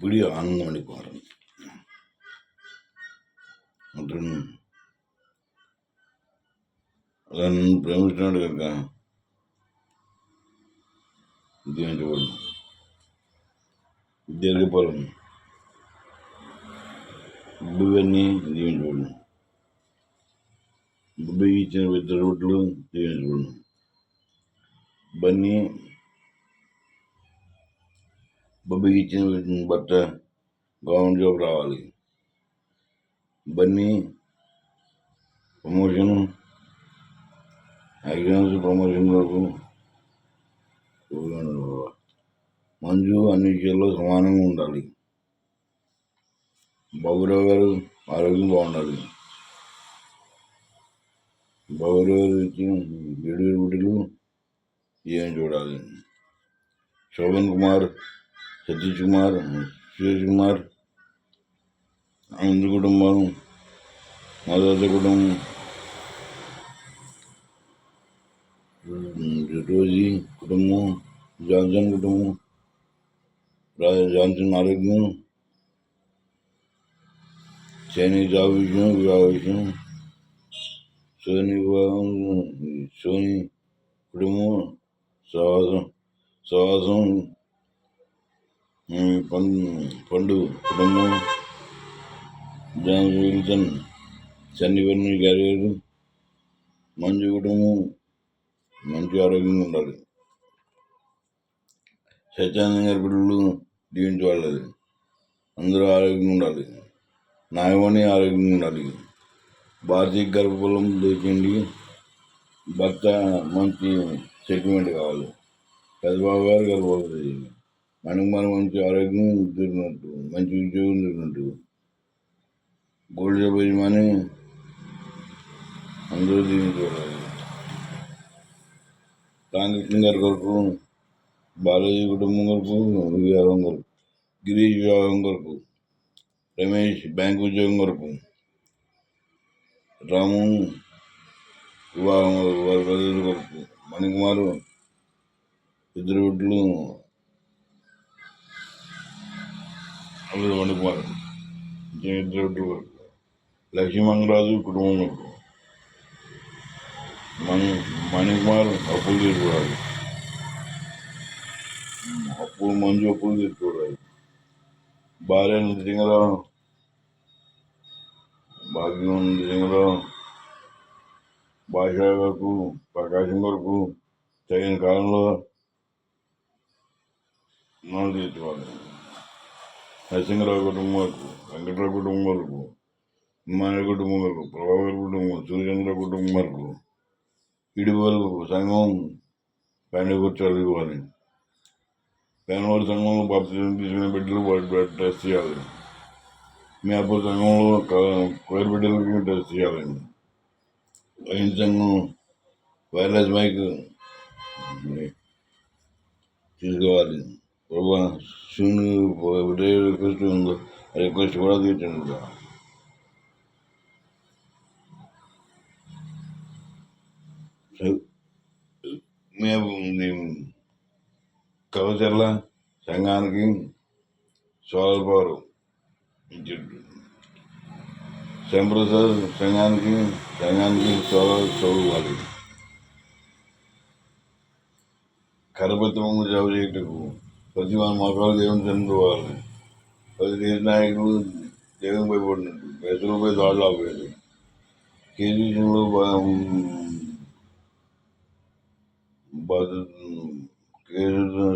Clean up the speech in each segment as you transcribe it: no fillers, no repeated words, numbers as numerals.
இப்படி ஆனந்த மணிக்குமாரன் மற்றும் அதன் பிரேமிஷ்டாடு இருக்கேன் చూడండి దీర్ఘపరం ఇవన్నీ దీవించబడి బుబ్బి ఇచ్చిన ఇద్దరు రోడ్లు దీవించబడి బన్నీ బొబ్బికి ఇచ్చిన బట్ట గవర్నమెంట్ జాబ్ రావాలి. బన్నీ ప్రమోషన్ ఎగ్జామ్స్ ప్రమోషన్ వరకు మంజు అన్ని విషయాల్లో సమానంగా ఉండాలి. బాబురావు గారు ఆరోగ్యం బాగుండాలి. బాబురావు గారు ఇచ్చిన 7 బిడ్డలు ఏం చూడాలి. శోభన్ కుమార్, సతీష్ కుమార్, సురేష్ కుమార్, ఆనంద్ కుటుంబం, మాధవ కుటుంబం, రోజీ కుటుంబం, జాన్సన్ కుటుంబం, జాన్సన్ ఆరోగ్యం, సైని జాబ్ విషయం, వివాహ విషయం, సోని వివాహం, సోని కుటుంబం, సహవాసం, పండు కుటుంబం, జాన్ విల్సన్, సన్నివర్ణి గారు, మంజు కుటుంబం మంచి ఆరోగ్యంగా ఉండాలి. సత్యానంద గారి బిడ్డలు దీవించబడాలి. అందరూ ఆరోగ్యంగా ఉండాలి. నాగమణి ఆరోగ్యంగా ఉండాలి. భారతీయ గర్భఫలం దొరికింది. భర్త మంచి సెటిల్మెంట్ కావాలి. పెద్దబాబు గారు గర్భవతి. మనకు మంచి ఆరోగ్యం దొరికినట్టు, మంచి ఉద్యోగం దొరికినట్టు, గోల్డ్ జాబ్ యజమాని అందరూ దీవించబడాలి. రామకృష్ణ గారి కొరకు, బాలాజీ కుటుంబం కొరకు, వివాహం కొరకు, గిరీష్ వివాహం కొరకు, రమేష్ బ్యాంక్ ఉద్యోగం కొరకు, రాము వివాహం వారి ప్రజల కొరకు, మణికుమారు 2 బిడ్డలు మణికుమారు 2 బిడ్డల కొరకు, లక్ష్మీమంగరాజు కుటుంబం కొరకు, మణికుమార్ అప్పులు తీసుకోవాలి. మంజు అప్పులు తీసుకోవాలి. భార్య నృసింగరావు, భాగ్యం నృసింగరావు, భాషా వరకు, ప్రకాశం వరకు తగిన కాలంలో మనం తీసుకోవాలి. నరసింహరావు కుటుంబం వరకు, వెంకటరావు కుటుంబం వరకు, హిమాలయ కుటుంబం వరకు, ప్రభాకర్ కుటుంబం, సూర్యచంద్ర కుటుంబం వరకు, ఇడువలు సంఘం పెండగొచ్చాలు ఇవ్వాలి. పెనవోలు సంఘంలో బాప్తిజం తీసుకునే బిడ్డలు వాటి టెస్ట్ చేయాలి. మేపూర్ సంఘంలో కోయర్ బిడ్డలకి టెస్ట్ చేయాలండి. వైన్ సంఘం వైర్లెస్ మైక్ తీసుకోవాలి. ప్రభా శూన్య రిక్వెస్ట్ ఉందో రిక్వెస్ట్ కూడా తీర్చండి. మేము కవచర్ల సంఘానికి సోలార్ పవర్ శంప్రసాద్ సంఘానికి సోలార్ చదువుకోవాలి. కరపతి ముందు జాబు చేయటకు ప్రతి మన మొక్కలు దేవుని చంద్రుకోవాలి. 10 దేశ నాయకులు దేవుని భయపడినట్టు రైతులపై దాడులు ఆపేది. కేజీలో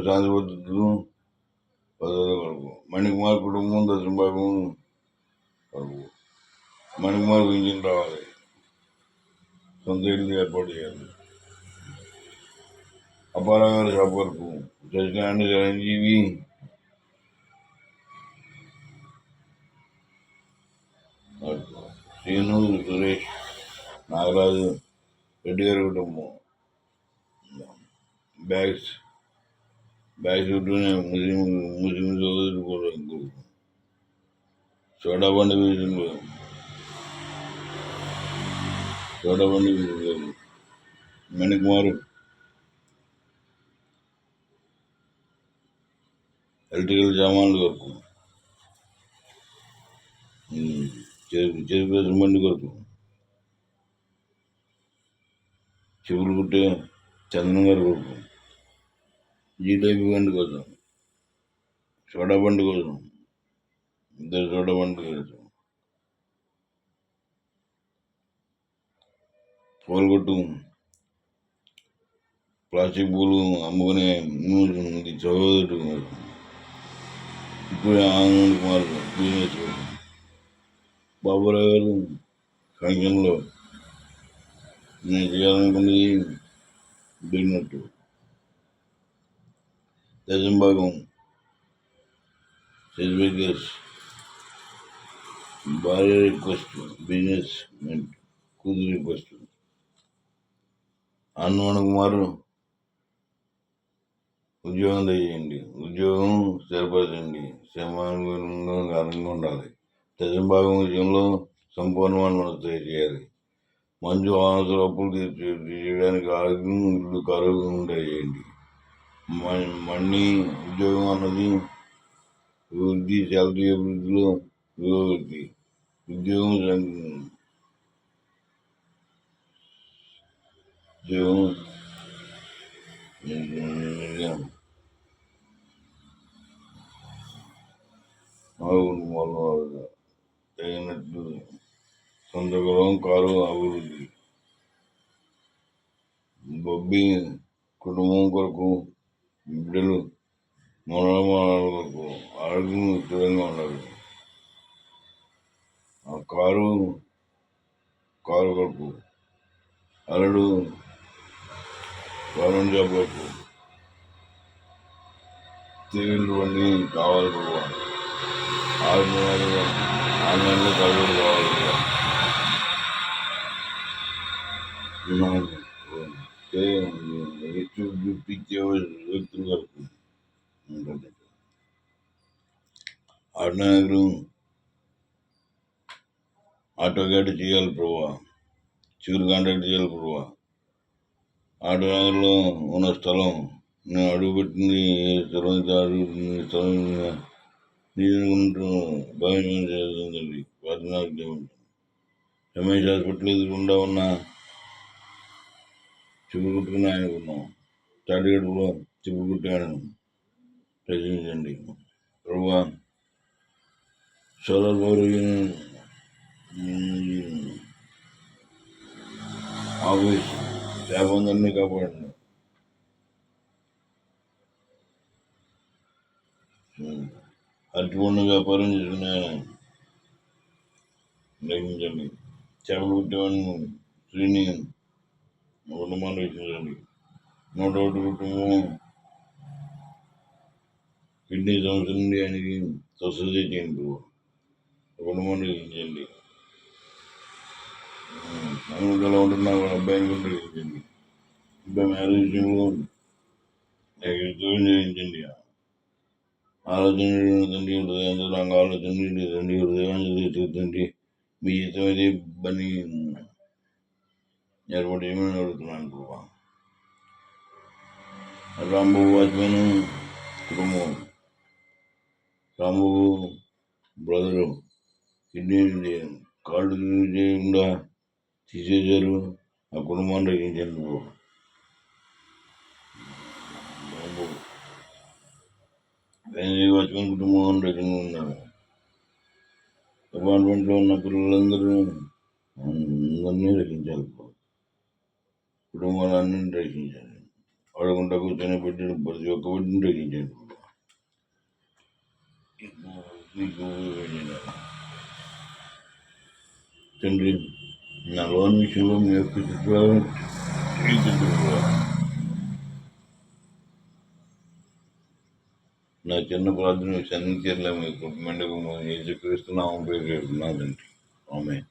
శాంతి పద్ధతులు కొరకు, మణికుమార్ కుటుంబం దర్శన భాగం కొరకు, మణికుమార్ పింఛన్ రావాలి. సొంత ఇల్లు ఏర్పాటు చేయాలి. అపారావు గారి షాప్ వరకు, సత్యనారాయణ చిరంజీవి, శ్రీను, సురేష్, నాగరాజు రెడ్డి గారి కుటుంబం బ్యాగ్స్ చుట్టూనే ముస్లిం సోదరులు, చోడాబండి విషయంలో మణికుమారు ఎలక్ట్రికల్ సామాన్ల వరకు, చెరుకు బండి కొరకు, చెవులు కుట్టే చందనం గారి కొరకు, జీటైపీ బండి కోసం, సోడా బండి కోసం, ఇద్దరు సోడా బండి కోసం, పూలు కొట్టు, ప్లాస్టిక్ పూలు అమ్ముకునే చదువుతూ ఇప్పుడు ఆనంద్ కుమార్ బిజినెస్ బాబురావు గారు ఫంక్షన్లో నేను చేయాలనుకున్నది బిగినట్టు దశంభాగం సర్టిఫికేట్స్ భార్య రిక్వెస్ట్ బిజినెస్ కూతురు రిక్వెస్ట్ ఆనంద్ కుమార్ ఉద్యోగం చేయండి, ఉద్యోగం స్థిరపరచండి, శ్రమానుగుణంగా ఉండాలి, దశంభాగం విషయంలో సంపూర్ణమైన చేయాలి, మంచు ఆనతులు అప్పులు తీర్చడానికి ఆరోగ్యం ఇల్లు ఆరోగ్యంగా చేయండి, మనీ ఉద్యోగం అన్నది అభివృద్ధి, శాలరీ అభివృద్ధిలో పురోగతి, ఉద్యోగం తగినట్లు సొంత గృహం, కారు అభివృద్ధి, బొబ్బి కుటుంబం కొరకు, బిడ్డలు మనోమానాల కొరకు ఆరోగ్యం స్థిరంగా ఉండాలి, ఆ కారు కొరకు అల్లుడు గవర్నమెంట్ జాబ్ కొరకు తీరువండి కావాలి, 6 నెలలు ఆన్లైన్లో చదువులు కావాలి, చూపించే వ్యక్తులు వరకు ఉంటుంది, ఆటోనగరు ఆటో గైడ్ చేయాలి ప్రభా, చివరి కాంటాక్ట్ చేయాలి ప్రభా, ఆటోనగర్లో ఉన్న స్థలం నేను అడుగుపెట్టింది స్థలం భావించండి, ప్రార్థన రమేష్ హాస్పిటల్ ఎదురుకుండా ఉన్న చెప్పులు కుట్టుకుని ఆయనకున్నాం, తాటిగడుపులో చెప్పులు కుట్టి ఆయన రచించండి ప్రభా, సోలార్ పవర్ ఆఫీస్ స్టాఫ్ అందరినీ కాపాడండి, అరటిపండు వ్యాపారం చేసుకునే గ్రహించండి, చేపలు కుట్టేవాడిని శ్రీని కుటుంబాన్ని రక్షించండి, 101 కుటుంబం కిడ్నీ సమస్య నుండి ఆయనకి స్వస్థత చేయండి, కుటుంబాన్ని రక్షించండి, అమెరికాలో ఉంటున్న అబ్బాయిని కూడా రక్షించండి, అబ్బాయి మ్యారేజ్ విషయంలో చేయించండి, ఆలోచన తండ్రి హృదయాంతరంగ ఆలోచన తండ్రి హృదయాన్ని తండ్రి మీ జీతం అయితే ఇబ్బంది ఏర్పాటు చేయమని అడుగుతున్నాను ప్రభా, రాంబాబు వాచ్మెన్ కుటుంబం, రాంబాబు బ్రదరు కిడ్నీ కాళ్ళు చేయకుండా తీసేశారు, ఆ కుటుంబాన్ని రక్షించండి ప్రభా, వాచ్మెన్ కుటుంబం రకంగా ఉన్నారు, అపార్ట్మెంట్లో ఉన్న అందరినీ రక్షించాలి, కుటుంబాలన్నింటినీ రక్షించాలి, ఆడకుండా కూర్చొని బిడ్డలు ప్రతి ఒక్క బిడ్డని రక్షించండి తండ్రి, నా లోన్ విషయంలో మీ యొక్క చిత్రాలను నా చిన్న ప్రార్థన సన్నిధిలో మీ కుటుంబంలో యేసుక్రీస్తు నామమున పేరు పెడుతున్నాను తండ్రి, ఆమేన్.